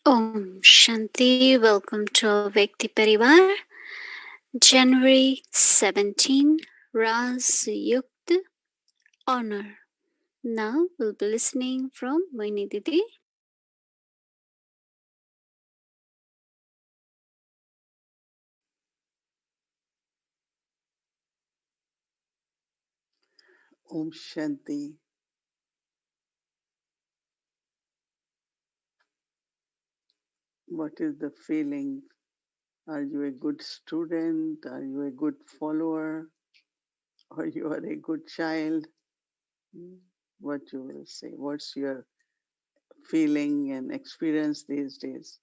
Om Shanti, welcome to Vyakti Parivar, January 17, Raazyukt, Honor. Now we'll be listening from Mohini Didi. Om Shanti. What is the feeling? Are you a good student? Are you a good follower? Or you are a good child? What you will say? What's your feeling and experience these days?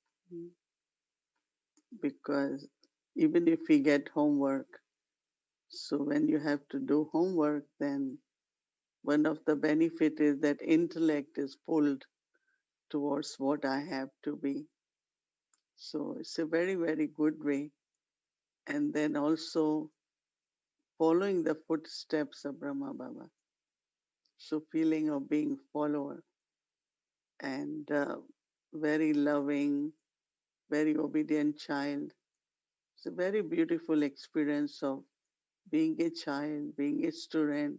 Because even if we get homework, so when you have to do homework, then one of the benefit is that intellect is pulled towards what I have to be. So it's a very, very good way. And then also following the footsteps of Brahma Baba. So feeling of being follower and very loving, very obedient child. It's a very beautiful experience of being a child, being a student,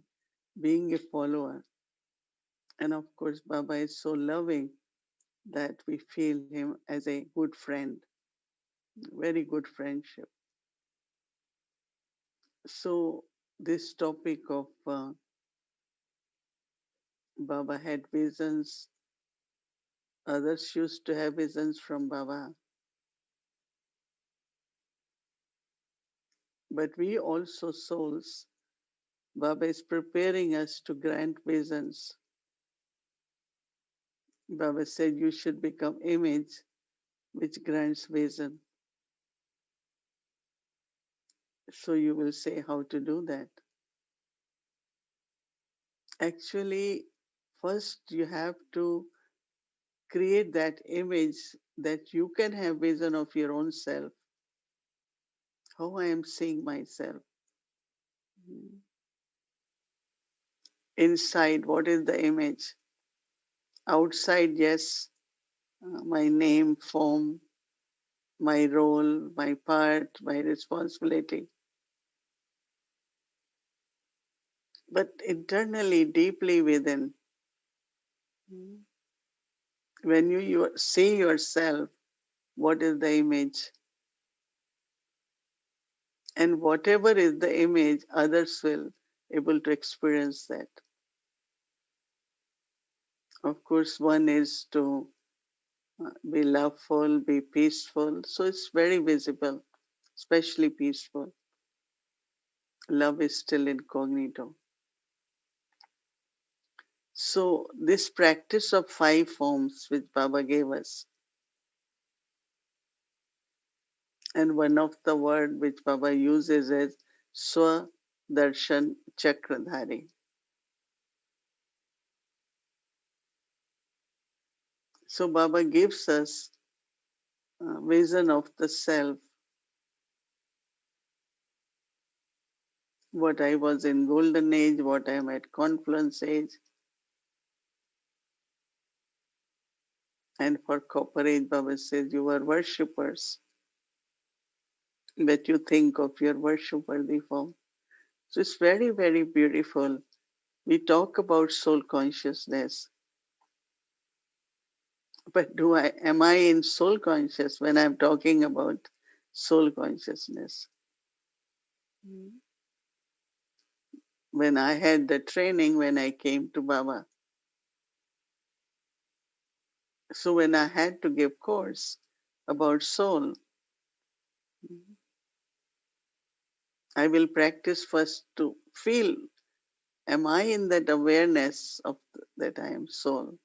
being a follower. And of course, Baba is so loving that we feel him as a good friend, very good friendship. So this topic of Baba had visions, others used to have visions from Baba. But we also souls, Baba is preparing us to grant visions. Baba said you should become image which grants vision. So you will say how to do that. Actually, first you have to create that image that you can have vision of your own self, how I am seeing myself. Inside, what is the image? Outside, yes, my name, form, my role, my part, my responsibility. But internally, deeply within, when you see yourself, what is the image? And whatever is the image, others will able to experience that. Of course, one is to be loveful, be peaceful. So it's very visible, especially peaceful. Love is still incognito. So this practice of 5 forms which Baba gave us, and one of the word which Baba uses is Swa Darshan Chakradhari. So Baba gives us a vision of the self, what I was in golden age, what I am at confluence age, and for copper age, Baba says you are worshippers, that you think of your worship worthy form. So it's very, very beautiful. We talk about soul consciousness, but am I in soul conscious when I'm talking about soul consciousness? When I had the training when I came to Baba, so when I had to give course about soul, I will practice first to feel, am I in that awareness of that I am soul?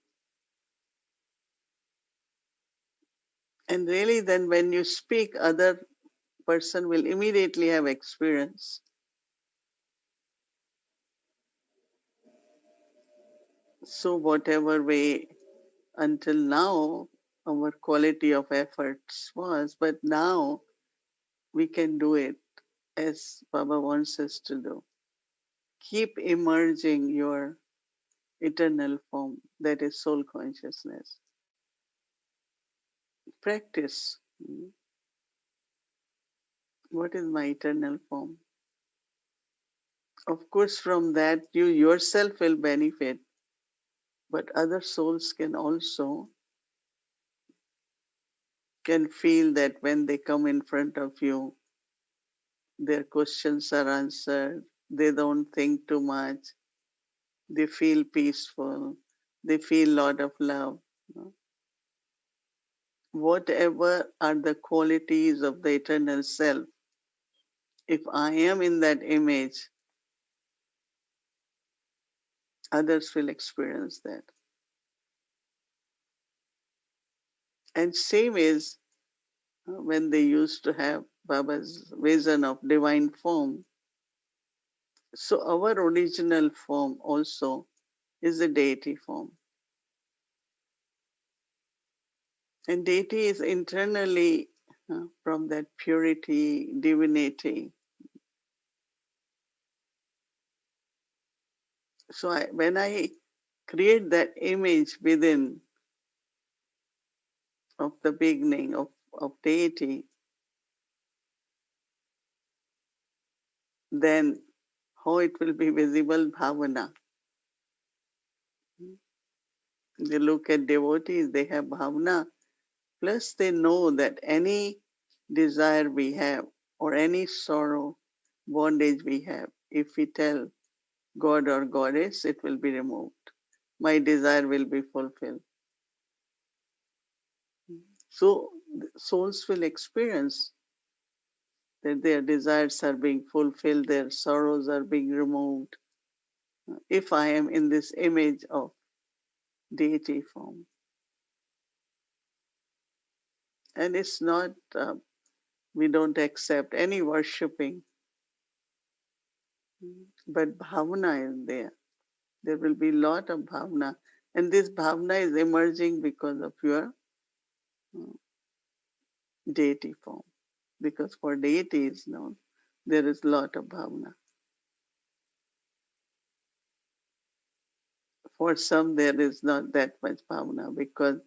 And really then when you speak, other person will immediately have experience. So whatever way until now our quality of efforts was, but now we can do it as Baba wants us to do. Keep emerging your eternal form, that is soul consciousness. Practice. What is my eternal form? Of course, from that you yourself will benefit, but other souls can also can feel that when they come in front of you, their questions are answered, they don't think too much, they feel peaceful, they feel lot of love. Whatever are the qualities of the eternal self, if I am in that image, others will experience that. And same is when they used to have Baba's vision of divine form. So our original form also is a deity form. And deity is internally from that purity, divinity. So when I create that image within of the beginning of deity, then how it will be visible bhavana. They look at devotees, they have bhavana, plus they know that any desire we have or any sorrow, bondage we have, if we tell God or Goddess, it will be removed. My desire will be fulfilled. So souls will experience that their desires are being fulfilled, their sorrows are being removed. If I am in this image of deity form. And it's not, we don't accept any worshipping, but bhavana is there. There will be a lot of bhavana. And this bhavana is emerging because of your uh, deity form. Because for deities, no, there is a lot of bhavana. For some, there is not that much bhavana because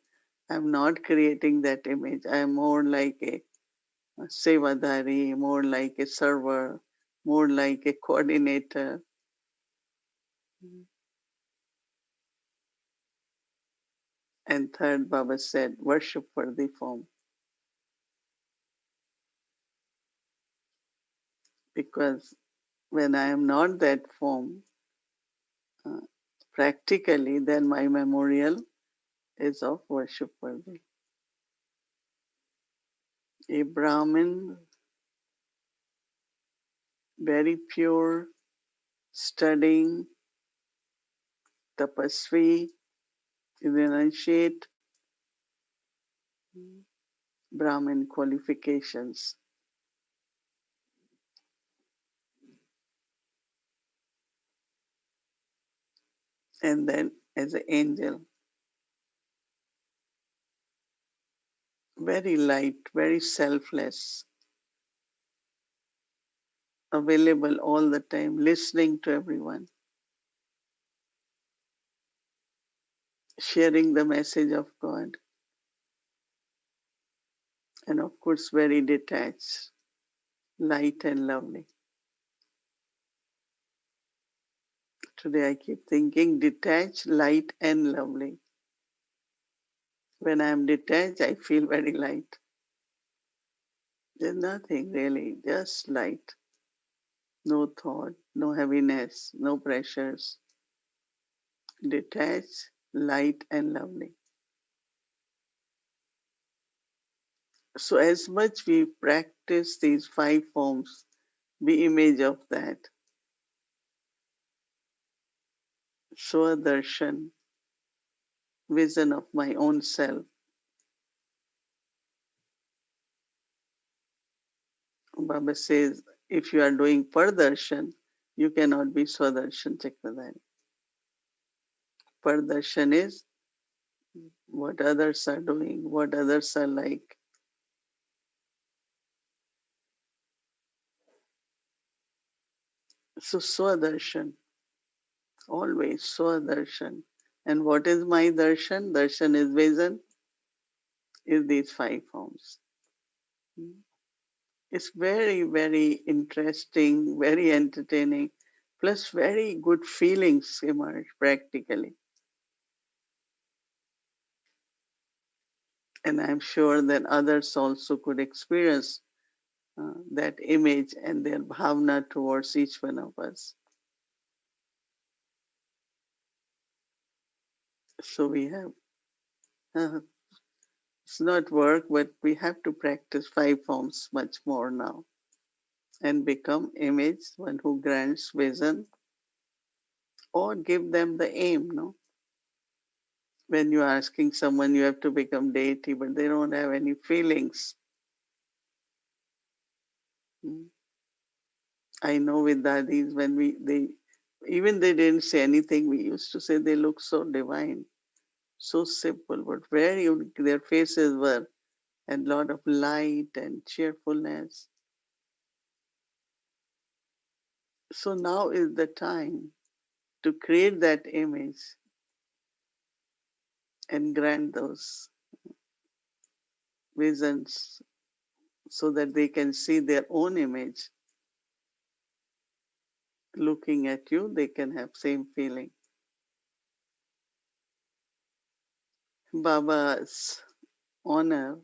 I'm not creating that image. I am more like a sevadari, more like a server, more like a coordinator. And third, Baba said, worship worthy form. Because when I am not that form, uh, practically, then my memorial is of worship worthy. A Brahmin, very pure, studying, tapasvi, renunciate, Brahmin qualifications. And then as an angel, very light, very selfless, available all the time, listening to everyone, sharing the message of God, and of course, very detached, light and lovely. Today I keep thinking detached, light, and lovely. When I am detached, I feel very light. There's nothing really, just light. No thought, no heaviness, no pressures. Detached, light, and lovely. So, as much we practice these five forms, be image of that. Swadarshan, vision of my own self. Baba says, if you are doing Pardarshan, you cannot be Swadarshan Chakradhari. Pardarshan is what others are doing, what others are like. So Swadarshan, always Swadarshan. And what is my darshan? Darshan is vision. is these five forms. It's very, very interesting, very entertaining, plus very good feelings emerge practically. And I'm sure that others also could experience that image and their bhavna towards each one of us. So we have, uh, it's not work, but we have to practice five forms much more now and become image, one who grants vision, or give them the aim, no? When you're asking someone you have to become deity, but they don't have any feelings. Mm. I know with dadis when they didn't say anything, we used to say they look so divine, so simple, but very their faces were and lot of light and cheerfulness. So now is the time to create that image and grant those visions so that they can see their own image looking at you, they can have same feeling. Baba's honor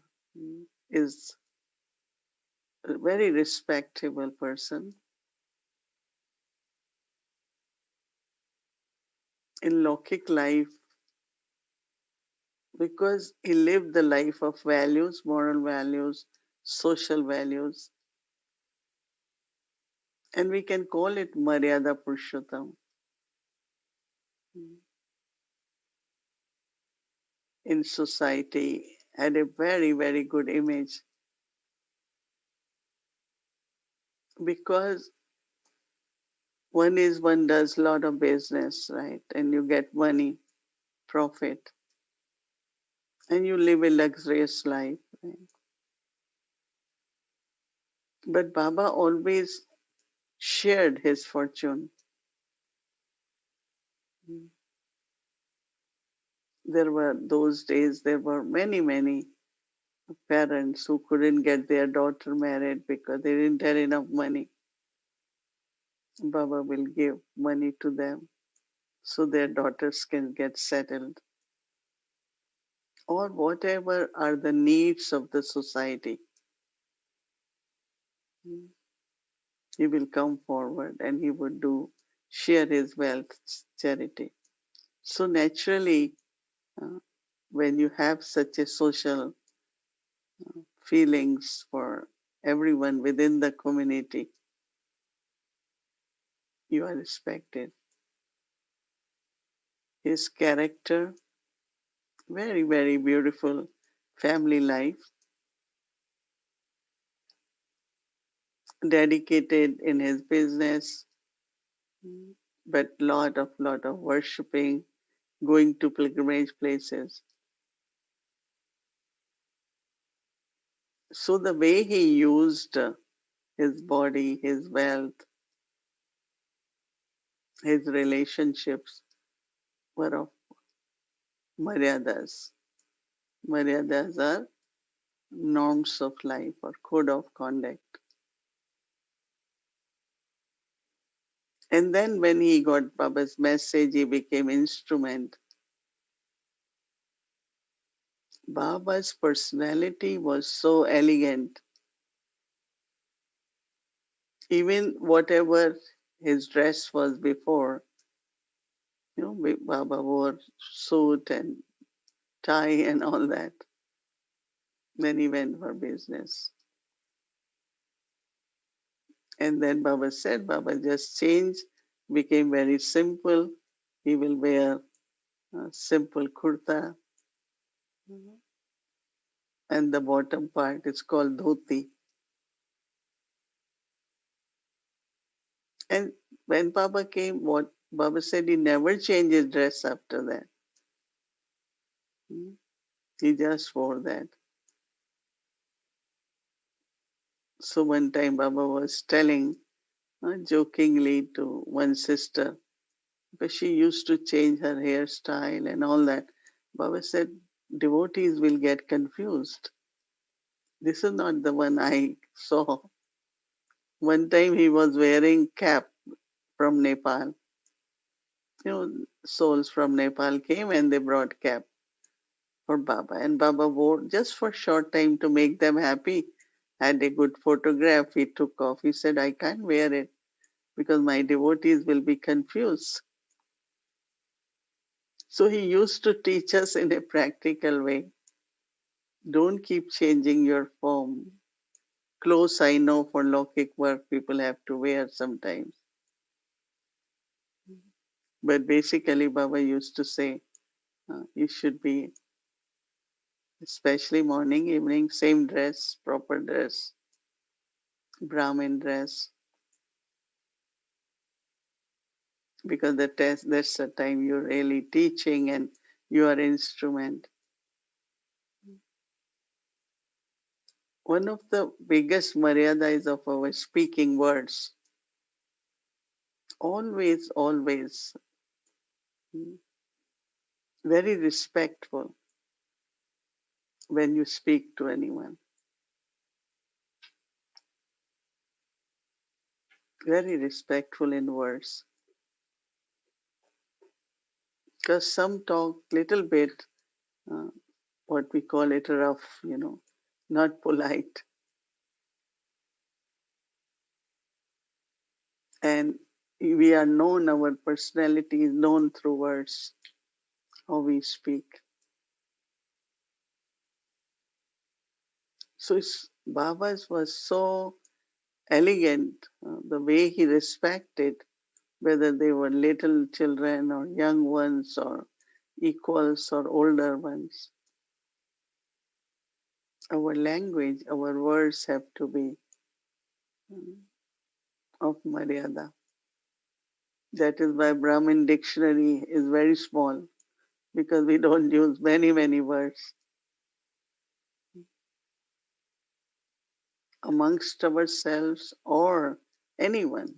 is a very respectable person in Lokik life because he lived the life of values, moral values, social values, and we can call it Maryada Purushottam. In society, had a very, very good image because one does a lot of business, right? And you get money, profit, and you live a luxurious life. Right? But Baba always shared his fortune. There were those days, there were many, many parents who couldn't get their daughter married because they didn't have enough money. Baba will give money to them so their daughters can get settled. Or whatever are the needs of the society. He will come forward and he would share his wealth, charity. So naturally, uh, when you have such a social feelings for everyone within the community, you are respected. His character, very, very beautiful family life, dedicated in his business, but lot of worshipping, going to pilgrimage places. So the way he used his body, his wealth, his relationships were of maryadas. Maryadas are norms of life or code of conduct. And then when he got Baba's message, he became instrument. Baba's personality was so elegant. Even whatever his dress was before, Baba wore suit and tie and all that. Then he went for business. And then Baba just changed, became very simple. He will wear a simple kurta, and the bottom part is called dhoti. And when Baba came, what Baba said, he never changed his dress after that. He just wore that. So one time Baba was telling jokingly to one sister, because she used to change her hairstyle and all that. Baba said, devotees will get confused. This is not the one I saw. One time he was wearing cap from Nepal. Souls from Nepal came and they brought cap for Baba. And Baba wore just for short time to make them happy. Had a good photograph. He took off. He said, I can't wear it because my devotees will be confused. So he used to teach us in a practical way. Don't keep changing your form. Clothes, I know, for Lokik work people have to wear sometimes. But basically, Baba used to say, you should be, especially morning, evening, same dress, proper dress, Brahmin dress, because that's the time you're really teaching and you are instrument. One of the biggest maryadas of our speaking words, always, always very respectful when you speak to anyone. Very respectful in words. Because some talk little bit, uh, what we call it rough, not polite. And we are known, our personality is known through words, how we speak. So Baba's was so elegant, the way he respected, whether they were little children or young ones or equals or older ones. Our language, our words have to be of Maryada. That is why Brahmin dictionary is very small because we don't use many, many words amongst ourselves or anyone.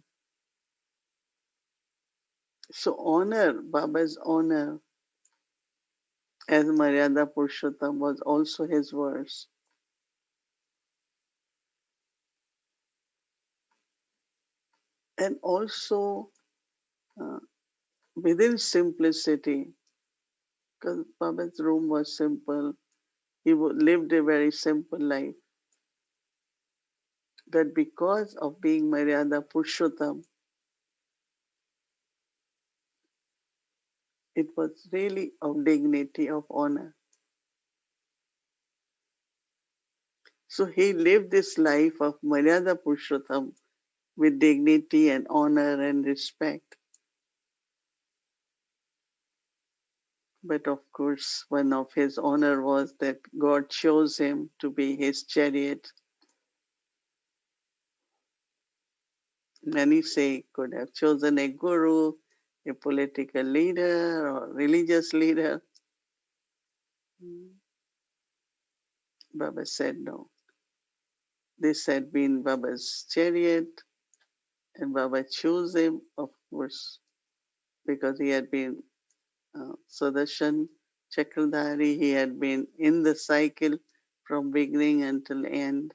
So honor, Baba's honor as Maryada Purushottam was also his verse. And also uh, within simplicity, because Baba's room was simple, he lived a very simple life. But because of being Maryada Purushottam, it was really of dignity, of honor. So he lived this life of Maryada Purushottam with dignity and honor and respect. But of course, one of his honor was that God chose him to be his chariot. Many say could have chosen a guru, a political leader, or religious leader. Baba said no. This had been Baba's chariot, and Baba chose him, of course, because he had been Sudarshan Chakradhari, he had been in the cycle from beginning until end,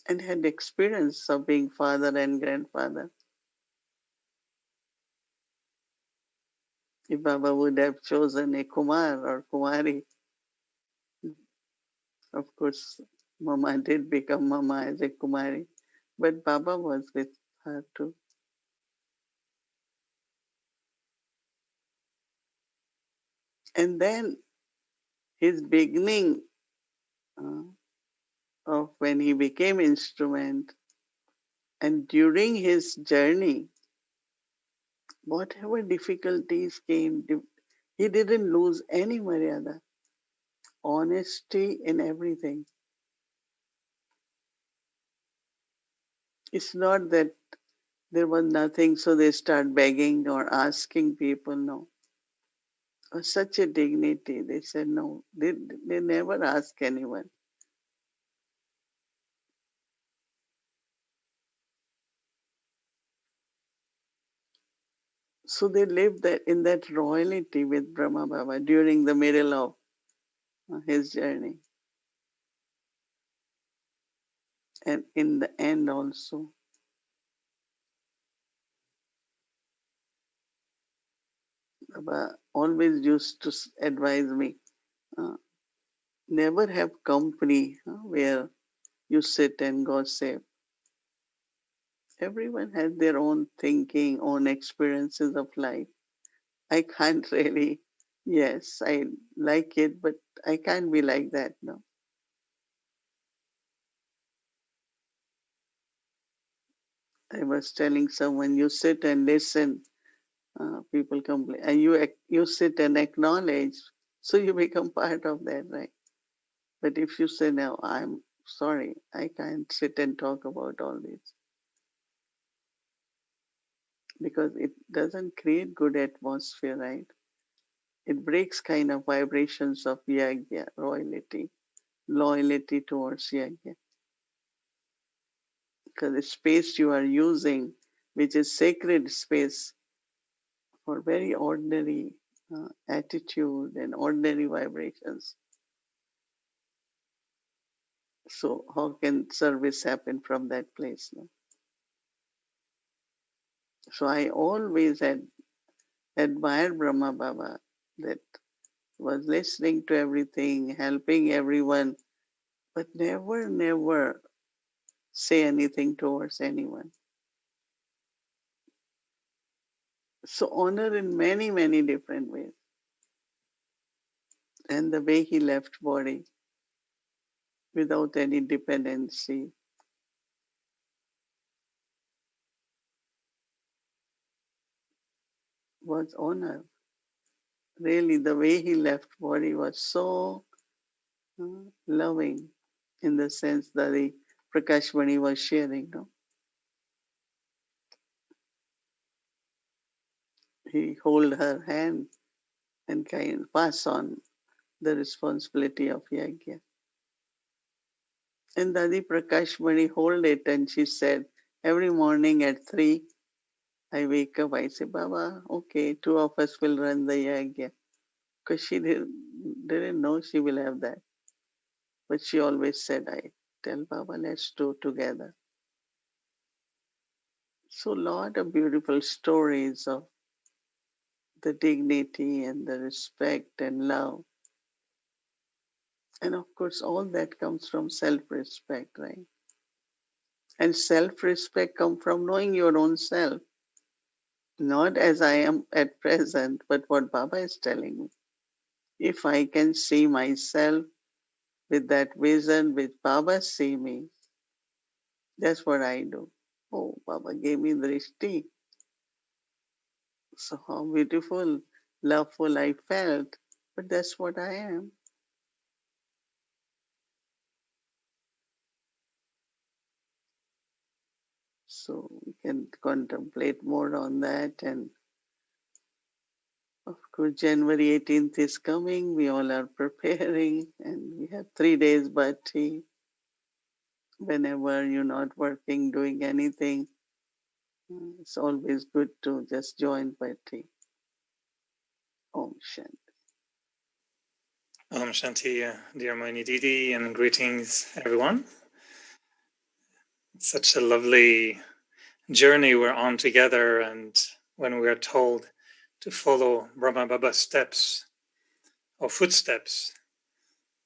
and had experience of being father and grandfather. If Baba would have chosen a Kumar or Kumari, of course, Mama did become Mama as a Kumari, but Baba was with her too. And then his beginning uh, of when he became instrument, and during his journey, whatever difficulties came, he didn't lose any Maryada, honesty in everything. It's not that there was nothing, so they start begging or asking people, no. Such a dignity. They said no. They never ask anyone. So they lived in that royalty with Brahma Baba during the middle of his journey. And in the end also. Baba always used to advise me, uh, never have company where you sit and gossip. Everyone has their own thinking, own experiences of life. I can't really, yes, I like it, but I can't be like that, no. I was telling someone, you sit and listen, people complain, and you sit and acknowledge, so you become part of that, right? But if you say, no, I'm sorry, I can't sit and talk about all this, because it doesn't create good atmosphere, right? It breaks kind of vibrations of yagya, royalty, loyalty towards yagya. Because the space you are using, which is sacred space for very ordinary attitude and ordinary vibrations. So how can service happen from that place? No? So I always had admired Brahma Baba that was listening to everything, helping everyone, but never say anything towards anyone. So honor in many different ways. And the way he left body without any dependency. Was honor. Really, the way he left body was so loving in the sense that the Prakashmani was sharing. No? He hold her hand and kind pass on the responsibility of yagya. And Dadi Prakashmani hold it and she said, every morning at 3, I wake up, I say, Baba, okay, 2 of us will run the yagya. Because she didn't know she will have that. But she always said, I tell Baba, let's do together. So lot of beautiful stories of the dignity and the respect and love. And of course, all that comes from self-respect, right? And self-respect comes from knowing your own self. Not as I am at present, but what Baba is telling me. If I can see myself with that vision which Baba see me, that's what I do. Oh, Baba gave me drishti. So how beautiful, loveful I felt. But that's what I am. So we can contemplate more on that. And of course, January 18th is coming. We all are preparing, and we have 3 days bhakti. Whenever you're not working, doing anything, it's always good to just join bhakti. Om Shanti. Om Shanti, dear Mohini Didi, and greetings, everyone. It's such a lovely journey we're on together, and when we are told to follow Brahma Baba's steps or footsteps,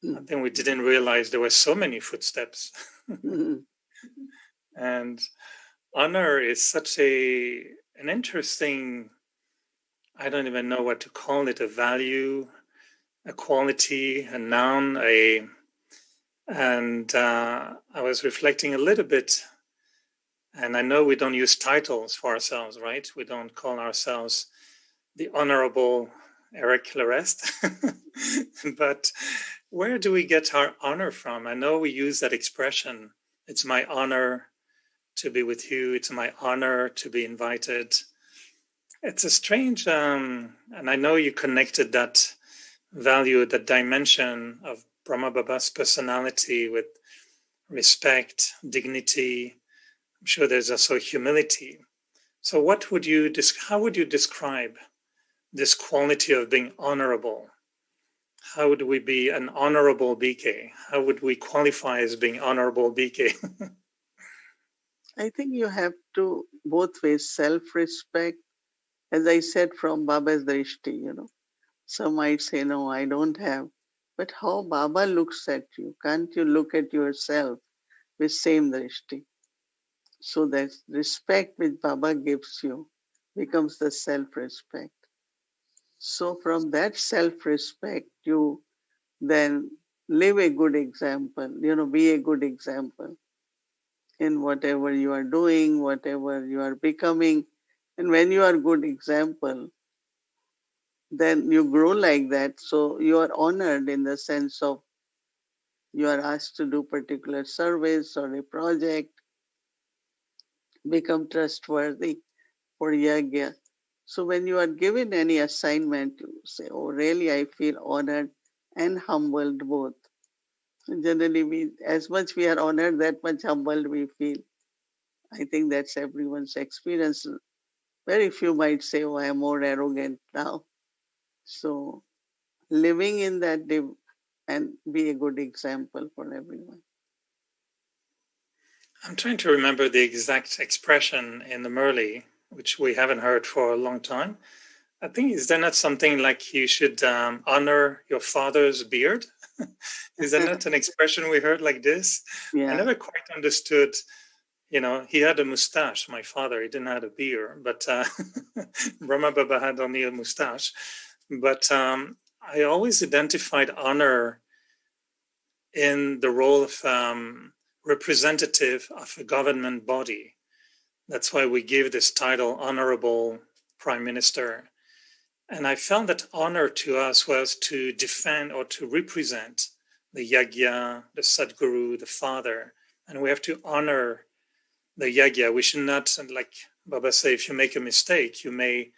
I think we didn't realize there were so many footsteps. And honor is such an interesting, I don't even know what to call it, a value, a quality, a noun, and I was reflecting a little bit, and I know we don't use titles for ourselves, right? We don't call ourselves the Honorable Eric Larest. But where do we get our honor from? I know we use that expression. It's my honor to be with you. It's my honor to be invited. It's a strange, and I know you connected that value, that dimension of Brahma Baba's personality with respect, dignity. I'm sure there's also humility. So how would you describe this quality of being honorable? How would we be an honorable BK? How would we qualify as being honorable BK? I think you have to both ways self-respect, as I said, from Baba's drishti, Some might say, no, I don't have. But how Baba looks at you, can't you look at yourself with same drishti? So that respect which Baba gives you becomes the self-respect. So from that self-respect, you then live a good example, be a good example in whatever you are doing, whatever you are becoming. And when you are good example, then you grow like that. So you are honored in the sense of you are asked to do particular service or a project, become trustworthy for yagya. So when you are given any assignment, you say, oh, really, I feel honored and humbled both. Generally, as much we are honored, that much humbled we feel. I think that's everyone's experience. Very few might say, oh, I am more arrogant now. So living in that and be a good example for everyone. I'm trying to remember the exact expression in the Murli, which we haven't heard for a long time. I think, is there not something like you should honor your father's beard? Is there not an expression we heard like this? Yeah. I never quite understood. He had a mustache, my father. He didn't have a beard, but Brahma Baba had only a mustache. But I always identified honor in the role of representative of a government body. That's why we give this title, Honorable Prime Minister. And I found that honor to us was to defend or to represent the Yagya, the Sadguru, the Father. And we have to honor the Yagya. We should not, like Baba say, if you make a mistake, you may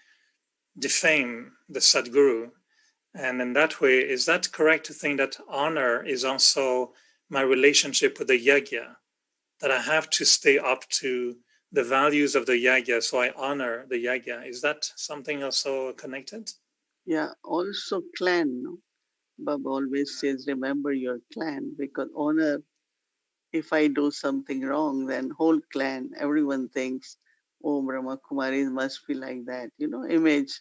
defame the Sadguru. And in that way, is that correct to think that honor is also my relationship with the Yagya? That I have to stay up to the values of the Yagya, so I honor the Yagya. Is that something also connected? Yeah, also clan. No? Baba always says, remember your clan, because honor, if I do something wrong, then whole clan, everyone thinks, oh, Brahma Kumaris must be like that, image.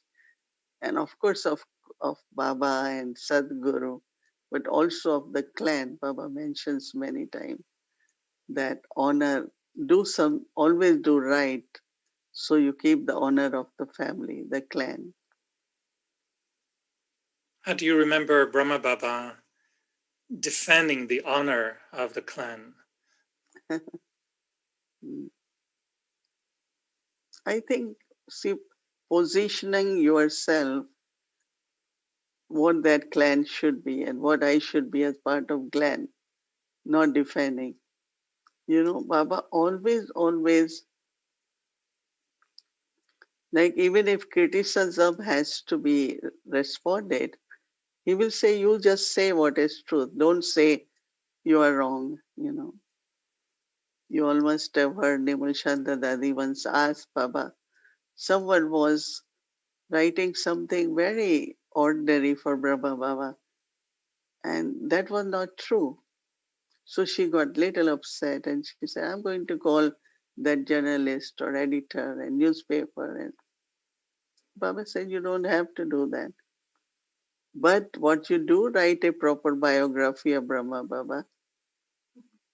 And of course, of Baba and Sadguru, but also of the clan. Baba mentions many times that honor, always do right, so you keep the honor of the family, the clan. How do you remember Brahma Baba defending the honor of the clan? I think, positioning yourself what that clan should be and what I should be as part of clan, not defending. Baba always, like even if criticism has to be responded, he will say, you just say what is truth. Don't say you are wrong. You all must have heard Nimal Shanta Dadi once asked Baba, someone was writing something very ordinary for Brahma Baba, and that was not true. So she got little upset and she said, I'm going to call that journalist or editor and newspaper. And Baba said, you don't have to do that. But what you do, write a proper biography of Brahma Baba.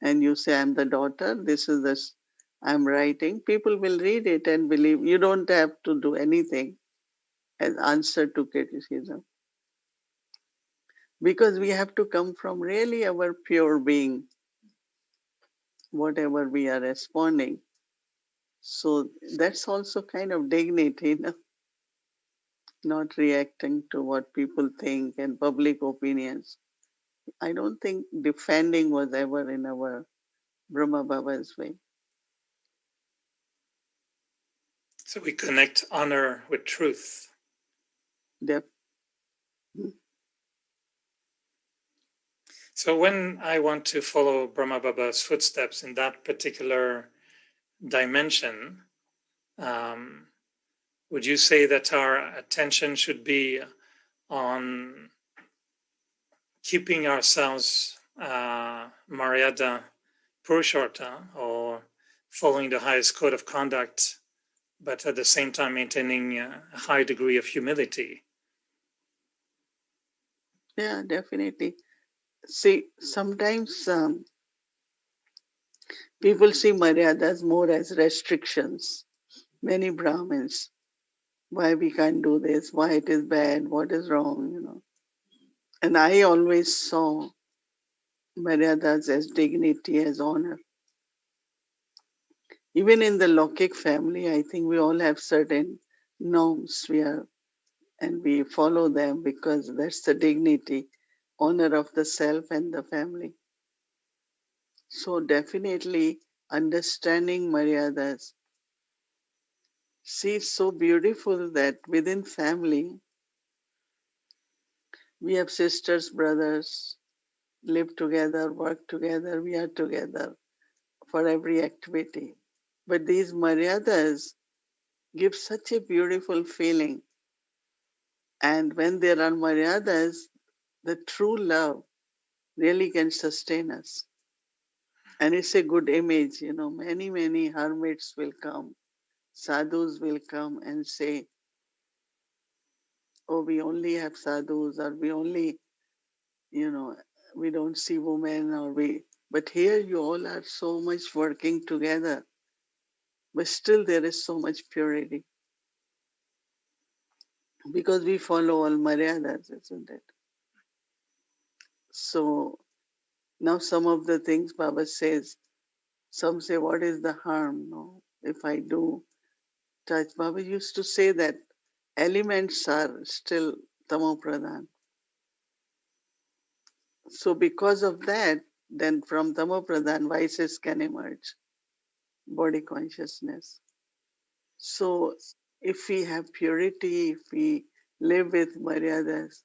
And you say, I'm the daughter, this is this I'm writing. People will read it and believe. You don't have to do anything as answer to criticism. Because we have to come from really our pure being, whatever we are responding. So that's also kind of dignity, not reacting to what people think and public opinions. I don't think defending was ever in our Brahma Baba's way. So we connect honor with truth. Def- So when I want to follow Brahma Baba's footsteps in that particular dimension, Would you say that our attention should be on keeping ourselves Maryada Purushorta, or following the highest code of conduct, but at the same time maintaining a high degree of humility? Yeah, definitely. See, sometimes people see maryadas more as restrictions. Many Brahmins, why we can't do this, why it is bad, what is wrong, And I always saw maryadas as dignity, as honor. Even in the Lokik family, I think we all have certain norms and we follow them because that's the dignity, honor of the self and the family. So definitely understanding maryadas. See, it's so beautiful that within family, we have sisters, brothers, live together, work together, we are together for every activity. But these maryadas give such a beautiful feeling. And when there are maryadas, the true love really can sustain us. And it's a good image, many, many hermits will come, sadhus will come and say, oh, we only have sadhus, or we only, you know, we don't see women, but here you all are so much working together, but still there is so much purity because we follow all maryadas, isn't it? So now some of the things Baba says, some say, what is the harm? No, if I do touch. Baba used to say that elements are still tamo pradhan. So because of that, then from tamo pradhan, vices can emerge, body consciousness. So if we have purity, if we live with maryadas,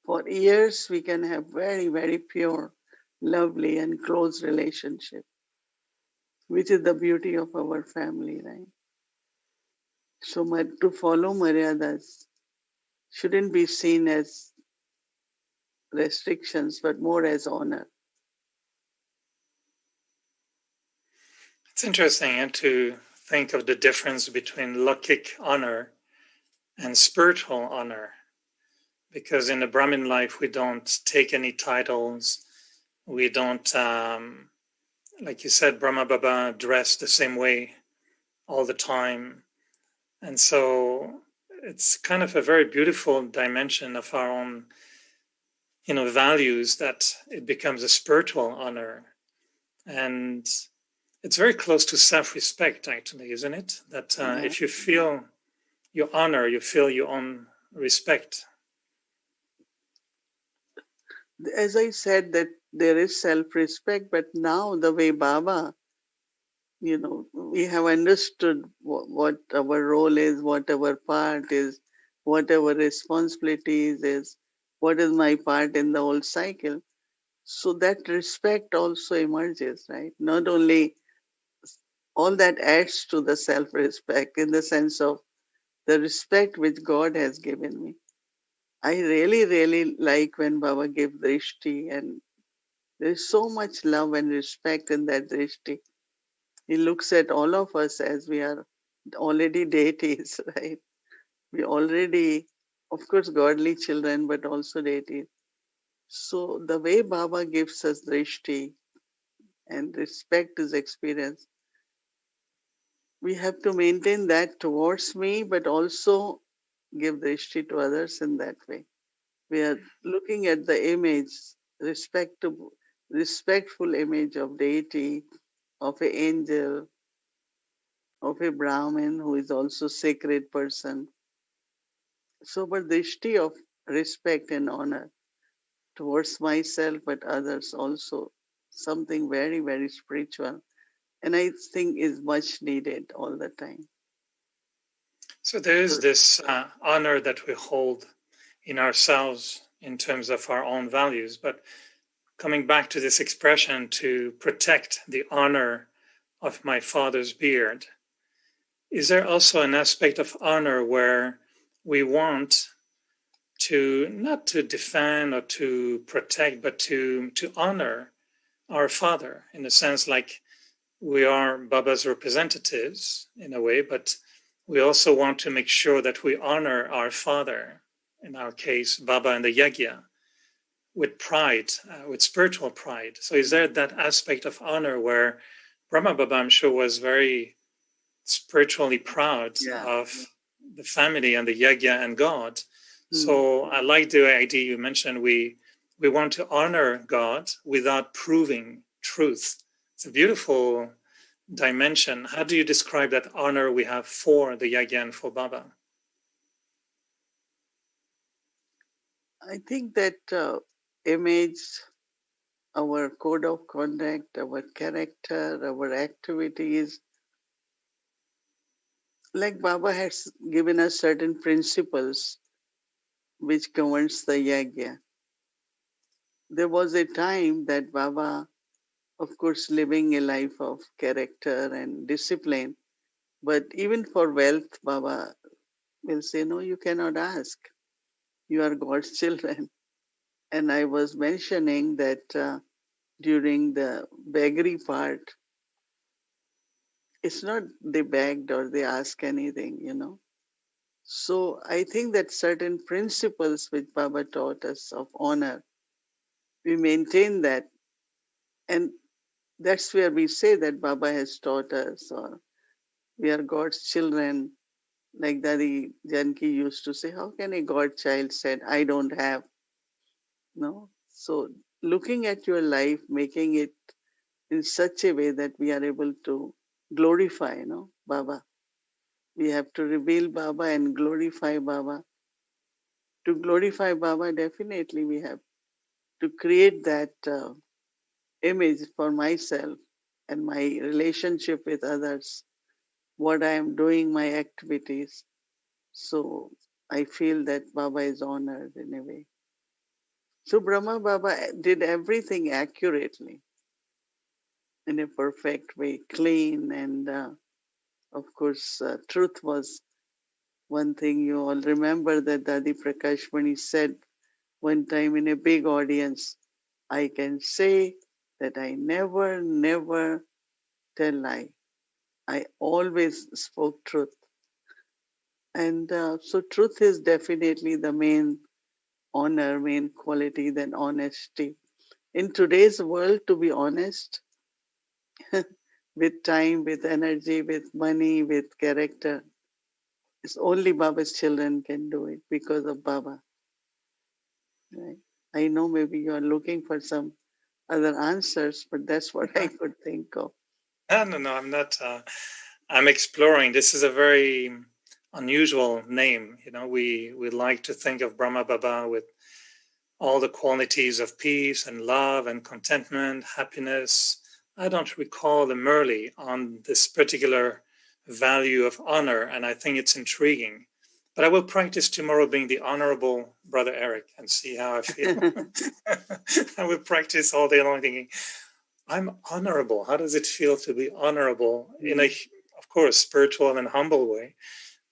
for years we can have very, very pure, lovely and close relationship, which is the beauty of our family, right? So to follow maryadas shouldn't be seen as restrictions, but more as honor. It's interesting to think of the difference between Lokik honor and spiritual honor, because in the Brahmin life we don't take any titles, we don't, like you said, Brahma Baba dressed the same way all the time, and so it's kind of a very beautiful dimension of our own, values, that it becomes a spiritual honor. And it's very close to self-respect, actually, isn't it? That if you feel your honor, you feel your own respect. As I said, that there is self-respect, but now the way Baba, we have understood what our role is, what our part is, what our responsibilities is, what is my part in the whole cycle. So that respect also emerges, right? Not only all that adds to the self-respect in the sense of the respect which God has given me. I really, really like when Baba gave drishti, and there's so much love and respect in that drishti. He looks at all of us as we are already deities, right? We already, of course, godly children, but also deities. So the way Baba gives us drishti and respect is experienced, we have to maintain that towards me, but also give drishti to others in that way. We are looking at the image, respectful image of deity, of an angel, of a Brahmin who is also sacred person. So, but drishti of respect and honor towards myself, but others also, something very, very spiritual, and I think is much needed all the time. So there is this honor that we hold in ourselves in terms of our own values, but coming back to this expression, to protect the honor of my father's beard, is there also an aspect of honor where we want to not to defend or to protect, but to honor our father, in a sense like we are Baba's representatives in a way, but we also want to make sure that we honor our father, in our case, Baba and the Yagya, with pride, with spiritual pride. So is there that aspect of honor where Brahma Baba, I'm sure, was very spiritually proud of the family and the Yagya and God? So I like the idea you mentioned. We want to honor God without proving truth. It's a beautiful dimension. How do you describe that honor we have for the Yagya and for Baba? I think that image, our code of conduct, our character, our activities, like Baba has given us certain principles which governs the yagya. There was a time that Baba, of course, living a life of character and discipline, but even for wealth, Baba will say, no, you cannot ask. You are God's children. And I was mentioning that during the beggary part, it's not they begged or they asked anything. So I think that certain principles which Baba taught us of honor, we maintain that. And that's where we say that Baba has taught us, or we are God's children. Like Dadi Janki used to say, how can a God child said, I don't have? No. So looking at your life, making it in such a way that we are able to glorify, Baba. We have to reveal Baba and glorify Baba. To glorify Baba, definitely we have to create that image for myself and my relationship with others, what I am doing, my activities. So I feel that Baba is honored in a way. So Brahma Baba did everything accurately in a perfect way, clean, and of course, truth was one thing. You all remember that Dadi Prakashmani said one time in a big audience, I can say that I never tell lie. I always spoke truth. And so truth is definitely the main honor, main quality, than honesty. In today's world, to be honest, with time, with energy, with money, with character, it's only Baba's children can do it because of Baba. Right? I know maybe you are looking for some other answers, but that's what I could think of. No, I'm not. I'm exploring. This is a very unusual name. We like to think of Brahma Baba with all the qualities of peace and love and contentment, happiness. I don't recall them early on this particular value of honor, and I think it's intriguing. But I will practice tomorrow being the honorable Brother Eric and see how I feel. I will practice all day long thinking, I'm honorable. How does it feel to be honorable in a, of course, spiritual and humble way?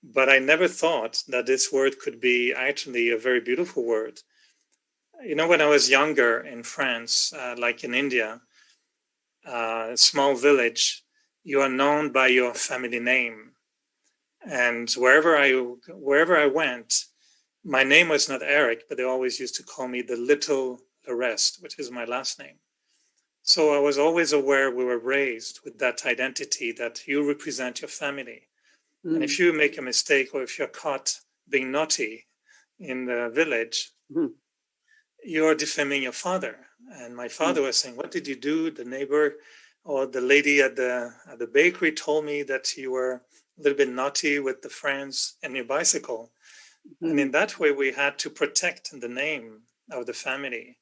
But I never thought that this word could be actually a very beautiful word. When I was younger in France, like in India, a small village, you are known by your family name. And wherever I went, my name was not Eric, but they always used to call me the little Larest, which is my last name. So I was always aware we were raised with that identity that you represent your family. And if you make a mistake or if you're caught being naughty in the village, you're defaming your father. And my father was saying, what did you do? The neighbor or the lady at the bakery told me that you were a little bit naughty with the friends and your bicycle. And in that way, we had to protect the name of the family.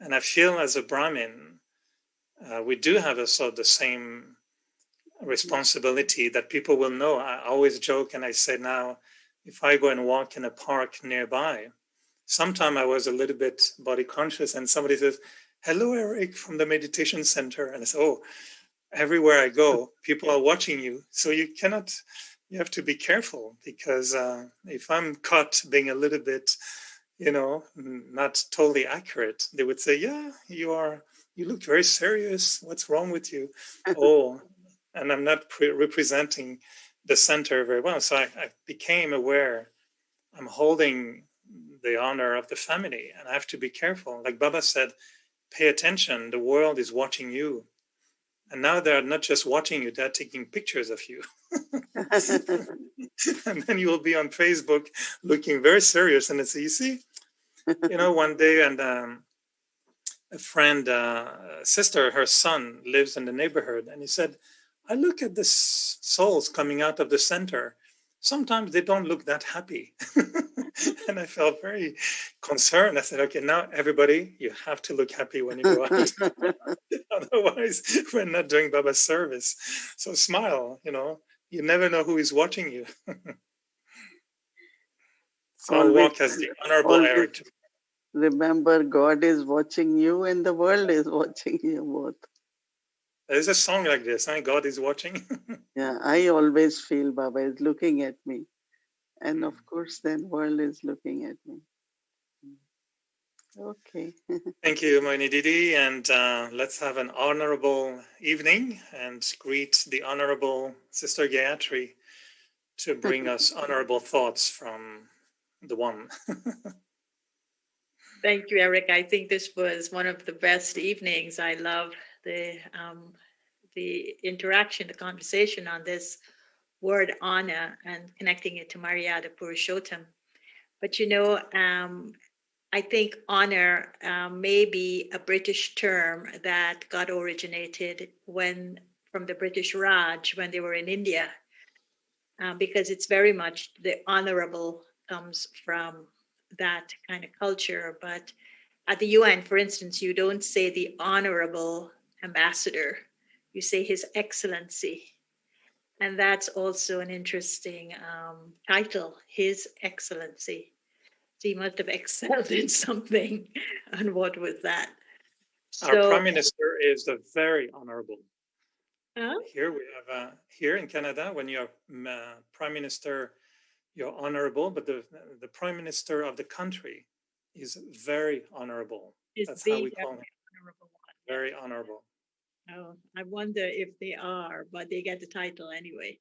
And I feel as a Brahmin, we do have also the same responsibility that people will know. I always joke and I say now, if I go and walk in a park nearby, sometime I was a little bit body conscious and somebody says, hello, Eric from the meditation center. And I say, oh, everywhere I go, people are watching you. So you cannot you have to be careful, because if I'm caught being a little bit, not totally accurate, they would say, yeah, you look very serious. What's wrong with you? Oh, and I'm not representing the center very well. So I became aware I'm holding the honor of the family, and I have to be careful. Like Baba said, pay attention. The world is watching you. And now they're not just watching you, they're taking pictures of you. And then you will be on Facebook looking very serious. And it's, you see, one day, and a friend, sister, her son lives in the neighborhood. And he said, I look at the souls coming out of the center. Sometimes they don't look that happy. And I felt very concerned. I said, okay, now everybody, you have to look happy when you go out. Otherwise, we're not doing Baba's service. So smile, you never know who is watching you. So I'll walk as the Honorable Eric. Remember, God is watching you and the world is watching you both. There's a song like this, huh? God is watching. Yeah, I always feel Baba is looking at me. And of course, then world is looking at me. Okay. Thank you, Mohini Didi. And let's have an honorable evening and greet the Honorable Sister Gayatri to bring us honorable thoughts from the One. Thank you, Eric. I think this was one of the best evenings. I love the interaction, the conversation on this word honor and connecting it to Maryada Purushottam. But I think honor may be a British term that got originated from the British Raj when they were in India, because it's very much the honorable comes from that kind of culture. But at the UN, for instance, you don't say the honorable ambassador, you say His Excellency. And that's also an interesting title, His Excellency. So he must have excelled in something. And what was that? Our Prime Minister is the very honorable. Huh? Here we have, here in Canada, when you're Prime Minister, you're honorable, but the Prime Minister of the country is very honorable. That's how we call him. Very honorable. Oh, I wonder if they are, but they get the title anyway.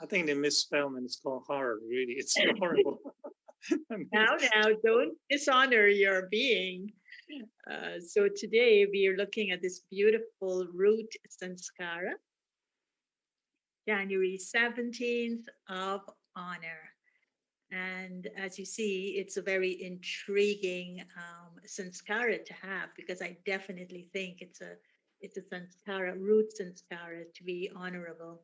I think they misspelled and it's called horror, really. It's horrible. Now, don't dishonor your being. So today we are looking at this beautiful root sanskara, January 17th of honor. And as you see, it's a very intriguing sanskara to have, because I definitely think it's a sanskara, root sanskara, to be honorable.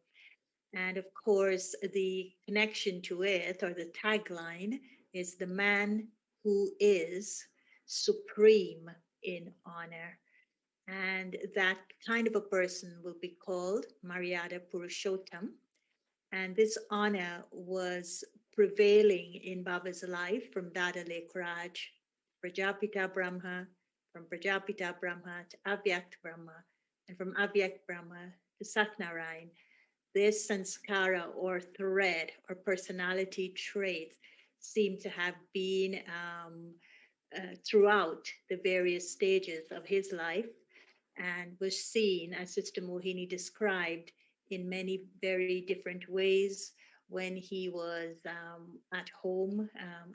And of course, the connection to it, or the tagline, is the man who is supreme in honor. And that kind of a person will be called Maryada Purushottam. And this honor was prevailing in Baba's life from Dada Lek Raj, Prajapita Brahma, from Prajapita Brahma to Avyakt Brahma, and from Avyakt Brahma to Satnarayan. This sanskara, or thread, or personality trait, seem to have been throughout the various stages of his life, and was seen, as Sister Mohini described, in many very different ways when he was at home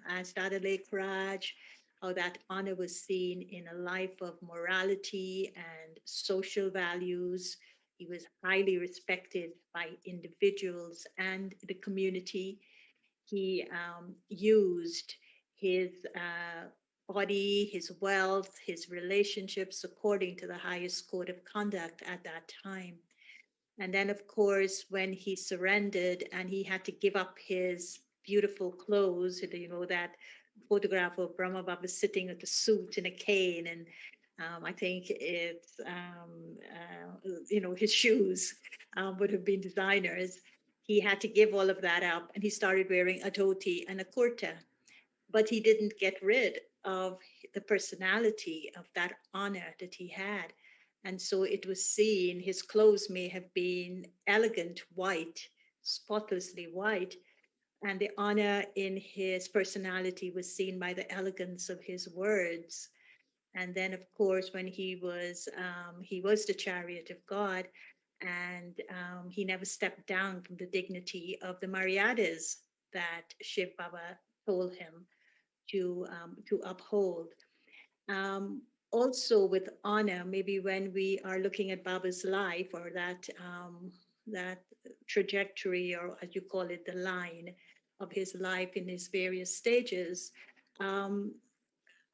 as Dada Lek Raj, how that honor was seen in a life of morality and social values. He was highly respected by individuals and the community. He used his body, his wealth, his relationships according to the highest code of conduct at that time. And then, of course, when he surrendered and he had to give up his beautiful clothes, that photograph of Brahma Baba sitting with a suit and a cane, and I think it's, his shoes would have been designers. He had to give all of that up, and he started wearing a dhoti and a kurta. But he didn't get rid of the personality of that honor that he had. And so it was seen, his clothes may have been elegant white, spotlessly white. And the honor in his personality was seen by the elegance of his words. And then, of course, when he was the chariot of God, and he never stepped down from the dignity of the Maryadas that Shiv Baba told him to uphold. Also, with honor, maybe when we are looking at Baba's life, or that trajectory, or as you call it, the line of his life in his various stages. Um,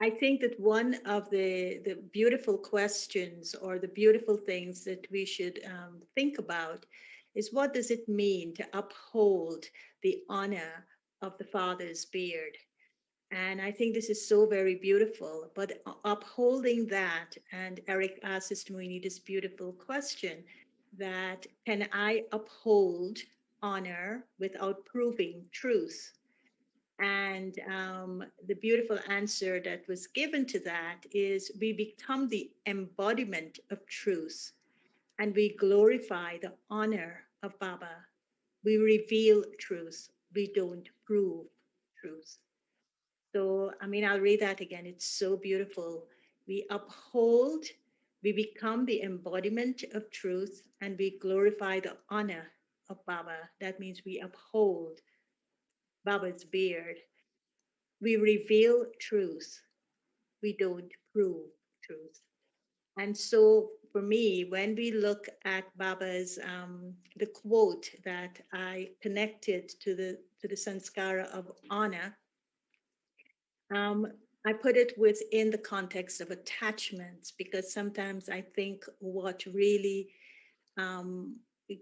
I think that one of the beautiful questions, or the beautiful things that we should think about, is what does it mean to uphold the honor of the father's beard? And I think this is so very beautiful. But upholding that, and Eric asked Sister Mohini this beautiful question, that can I uphold honor without proving truth? And the beautiful answer that was given to that is we become the embodiment of truth, and we glorify the honor of Baba. We reveal truth, we don't prove truth. So, I mean, I'll read that again. It's so beautiful. We uphold, we become the embodiment of truth, and we glorify the honor of Baba. That means we uphold Baba's beard. We reveal truth, we don't prove truth. And so for me, when we look at Baba's the quote that I connected to the sanskara of honor, um, I put it within the context of attachments, because sometimes I think what really um,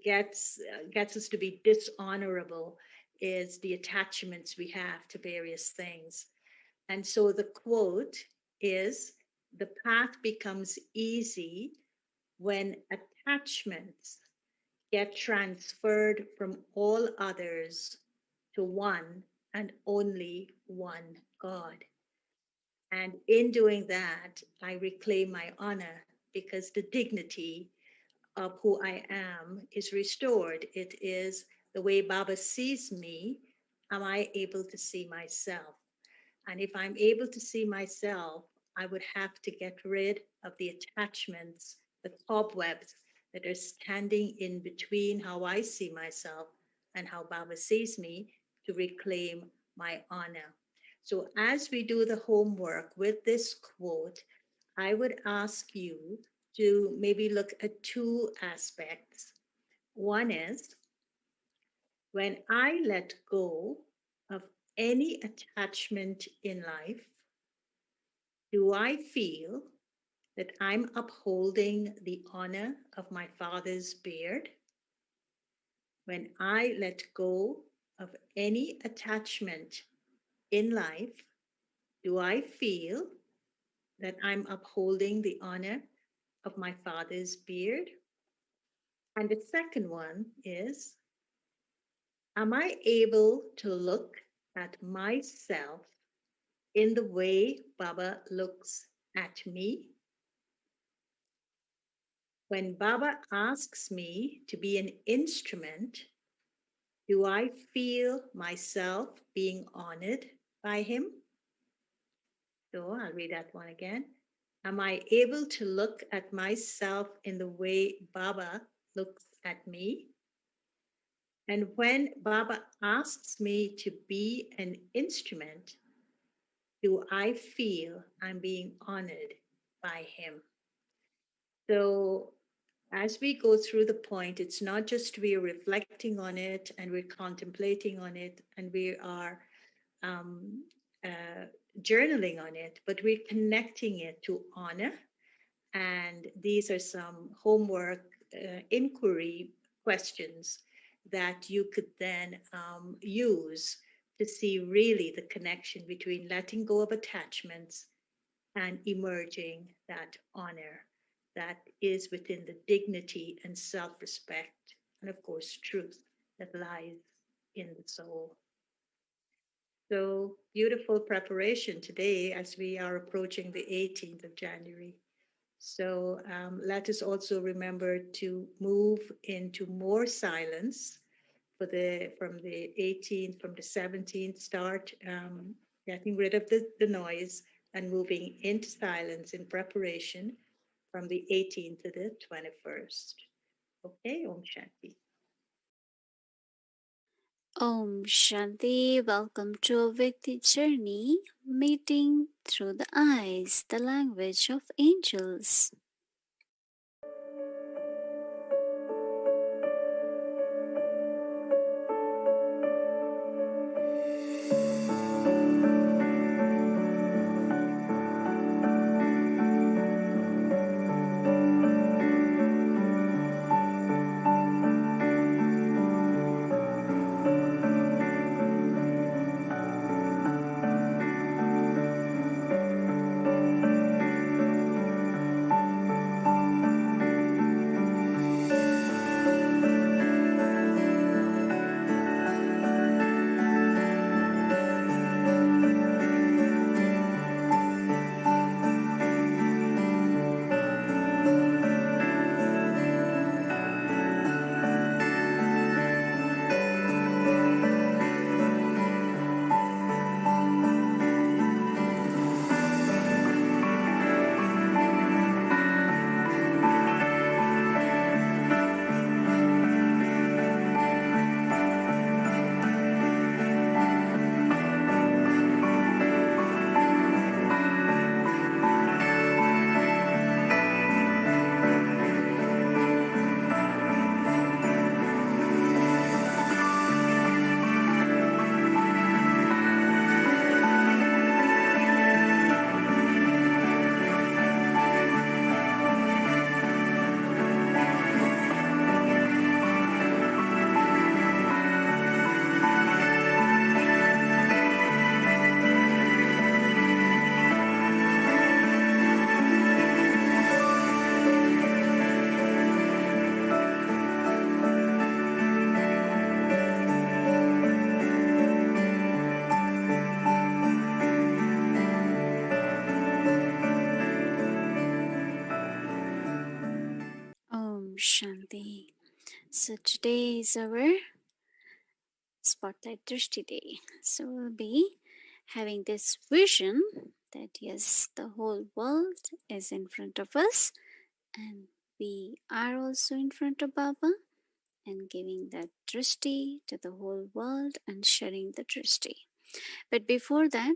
gets us to be dishonorable is the attachments we have to various things. And so the quote is, the path becomes easy when attachments get transferred from all others to one and only one God. And in doing that, I reclaim my honor, because the dignity of who I am is restored. It is the way Baba sees me, am I able to see myself? And if I'm able to see myself, I would have to get rid of the attachments, the cobwebs that are standing in between how I see myself and how Baba sees me, to reclaim my honor. So, as we do the homework with this quote, I would ask you to maybe look at two aspects. One is, when I let go of any attachment in life, do I feel that I'm upholding the honor of my father's beard? When I let go of any attachment in life, do I feel that I'm upholding the honor of my father's beard? And the second one is, am I able to look at myself in the way Baba looks at me? When Baba asks me to be an instrument, do I feel myself being honored by him? So I'll read that one again. Am I able to look at myself in the way Baba looks at me? And when Baba asks me to be an instrument, do I feel I'm being honored by him? So as we go through the point, it's not just we're reflecting on it and we're contemplating on it and we are um, uh, journaling on it, but we're connecting it to honor. And these are some homework inquiry questions that you could then use to see really the connection between letting go of attachments and emerging that honor that is within the dignity and self-respect and of course truth that lies in the soul. So beautiful preparation today as we are approaching the 18th of January. So let us also remember to move into more silence from the 18th, from the 17th, start getting rid of the noise and moving into silence in preparation from the 18th to the 21st. Okay, Om Shanti. Om Shanti, welcome to a Vikti journey, meeting through the eyes, the language of angels. Om Shanti. So today is our Spotlight Drishti Day. So we'll be having this vision that yes, the whole world is in front of us and we are also in front of Baba and giving that drishti to the whole world and sharing the drishti. But before that,